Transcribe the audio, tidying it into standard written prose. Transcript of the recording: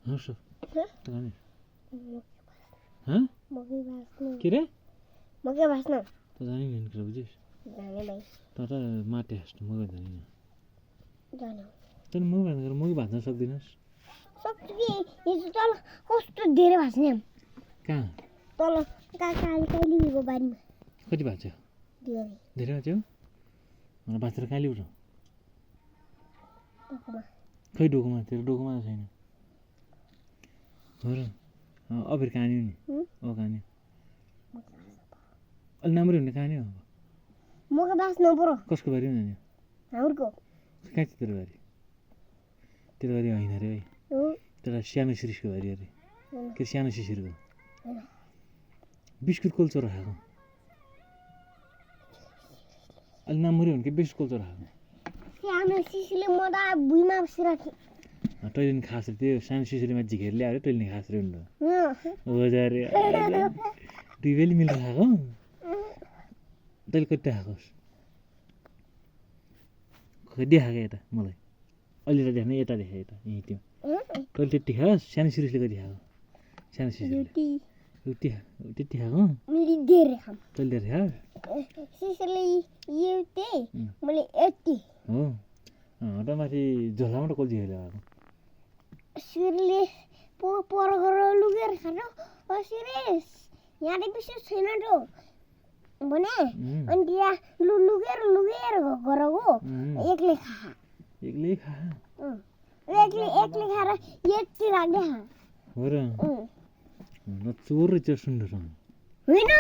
हाँस जाने मकै भाँच्नु के रे मकै भाँच्नु त जाने नि कुरा बुझिस् जाने भाइ तर माटे हाँस्नु मकै जाने जाने तैँले मकै भाँच्न सक्दिनस् सक्छु कि हिजो तल कस्तो धेरै भाँच्ने कहाँ तल कालीको बारीमा कति भाँच्यो धेरै धेरै भाँच्यो मलाई भाँचेर कहाँ ल्याउँछ टोकोमा खै डोकोमा तेरो डोकोमा त छैन हो र अफेर कहाँनियो नि कहाँनियो अलि राम्रो हुने कहाँनियो अब मकै भाँच्नु पर्यो कसको बारीमा जाने हाम्रोको कहाँ छ तेरो बारी होइन अरे है तेरा सानो सिरिसको बारी अरे के सानो सिसिरको बिस्कुट कोल्चो राखेको अलि नम्बरी हुन् कि बिस्कुट कोल्चो राखेको सानो सिसीले म त भुइँमा बसिरहेको तैँले नि खास रे त्यो सानो सिसिरीमा झिकेर ल्याएर तैँले नि खास रे हुनु हो अरे दुई बेली मिलेर खाएको तैँले कति खाएकोस् खै देखाएको यता मलाई अहिले त देख्ने यता देखायो यता यहीँ त्यो तैँले त्यति खास् सानो सिरिसले कति खाएको सानो सिरिसले त्यति खाएको मैले धेरै खाम तैँले धेरै खास् सिसीले एउटै मैले यति हो त माथि झोलामा त कोल्ची खेलेर आएको सिरले पर गरेर लुगेर खानु सिरेस यहाँ विशेष छैन त भने अनि त्यहाँ लुगेर गरेको एक्लै खा एक्लै खा एक्लै खाएर यति राख्दै खा हो र चोर रहेछ सुन्नु होइन